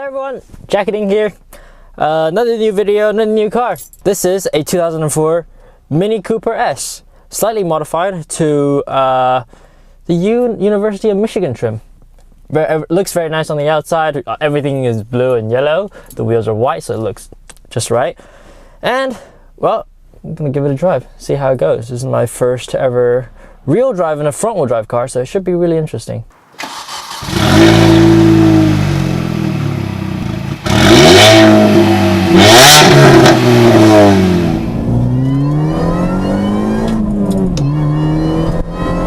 everyone, Jacketing here. Another new video, another new car. This is a 2004 Mini Cooper S, slightly modified to the University of Michigan trim. It looks very nice on the outside. Everything is blue and yellow. The wheels are white, so it looks just right. And, well, I'm gonna give it a drive, see how it goes. This is my first ever real drive in a front wheel drive car, so it should be really interesting.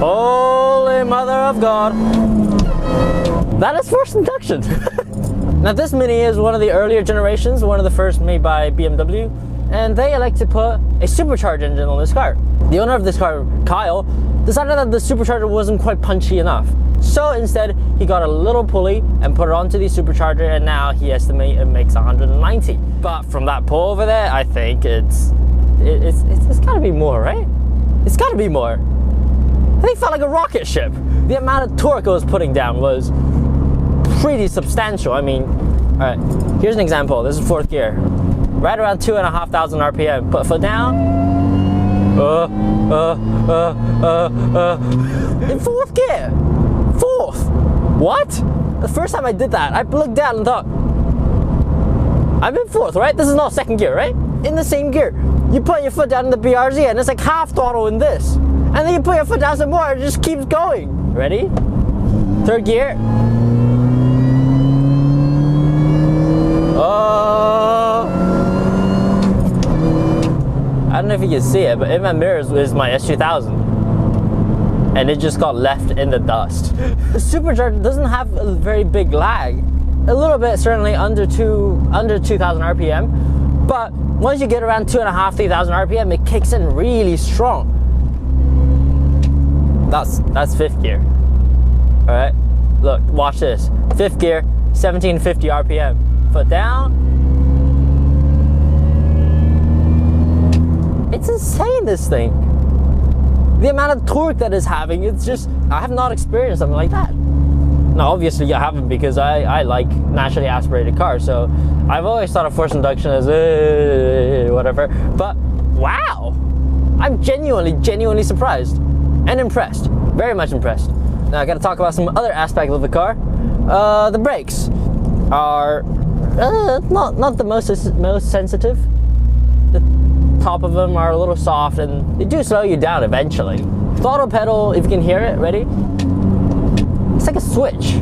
Holy Mother of God. That is forced induction. Now this Mini is one of the earlier generations, one of the first made by BMW, and they elect to put a supercharged engine on this car. The owner of this car, Kyle, decided that the supercharger wasn't quite punchy enough. So instead, he got a little pulley and put it onto the supercharger, and now he estimates it makes 190. But from that pull over there, I think it's gotta be more, right? It's gotta be more. I think it felt like a rocket ship. The amount of torque it was putting down was pretty substantial. I mean, all right, here's an example. This is fourth gear. Right around 2,500 RPM. Put a foot down. In fourth gear. Fourth. What? The first time I did that, I looked down and thought, I'm in fourth, right? This is not second gear, right? In the same gear. You put your foot down in the BRZ and it's like half throttle in this. And then you put your foot down some more and it just keeps going. Ready? Third gear. I don't know if you can see it, but in my mirrors is my S2000. And it just got left in the dust. The supercharger doesn't have a very big lag. A little bit, certainly under 2,000 RPM. But once you get around 2,500, 3,000 RPM, it kicks in really strong. That's fifth gear. All right, look, watch this. Fifth gear, 1750 RPM. Foot down. It's insane, this thing. The amount of torque that it's having, it's just, I have not experienced something like that. Now, obviously I haven't, because I like naturally aspirated cars, so I've always thought of forced induction as whatever, but wow! I'm genuinely surprised and impressed, very much impressed. Now I gotta talk about some other aspects of the car. The brakes are not the most sensitive. The top of them are a little soft and they do slow you down eventually. Throttle pedal, if you can hear it, ready? It's like a switch.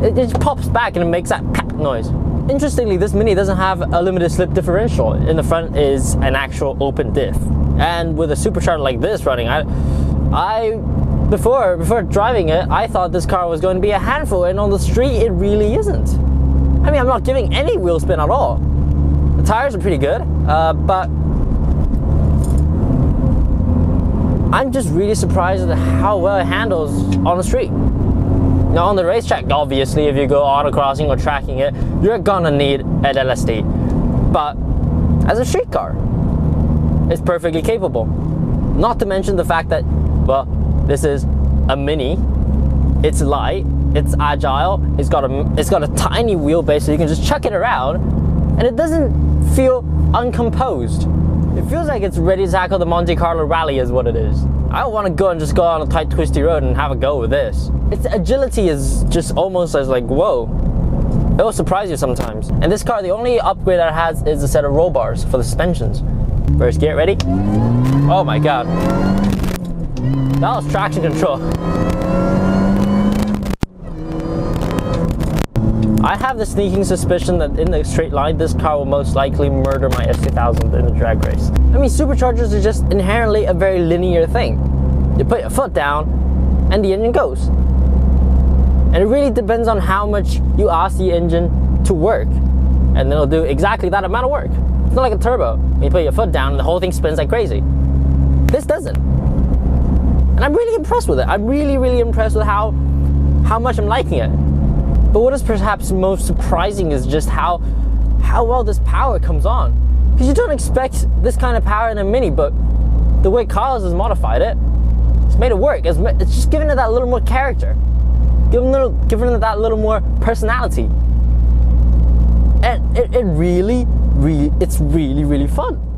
It just pops back and it makes that pap noise. Interestingly, this Mini doesn't have a limited slip differential. In the front is an actual open diff. And with a supercharger like this running, before driving it, I thought this car was going to be a handful, and on the street it really isn't. I mean, I'm not giving any wheel spin at all. The tires are pretty good, but I'm just really surprised at how well it handles on the street. Now on the racetrack, obviously, if you go autocrossing or tracking it, you're gonna need an LSD. But as a street car, it's perfectly capable. Not to mention the fact that, well, this is a Mini. It's light, it's agile, it's got a tiny wheelbase, so you can just chuck it around, and it doesn't feel uncomposed. It feels like it's ready to tackle the Monte Carlo rally is what it is. I don't want to go and just go on a tight twisty road and have a go with this. Its agility is just almost as like, whoa. It will surprise you sometimes. And this car, the only upgrade that it has is a set of roll bars for the suspensions. First gear, ready? Oh my God. That was traction control. I have the sneaking suspicion that in the straight line, this car will most likely murder my S2000 in the drag race. I mean, superchargers are just inherently a very linear thing. You put your foot down and the engine goes. And it really depends on how much you ask the engine to work. And then it'll do exactly that amount of work. It's not like a turbo. When you put your foot down and the whole thing spins like crazy. This doesn't. And I'm really impressed with it. I'm really impressed with how much I'm liking it. But what is perhaps most surprising is just how well this power comes on. Because you don't expect this kind of power in a Mini, but the way Carlos has modified it, it's made it work. It's just giving it that little more character. Giving it that little more personality. it really, it's really fun.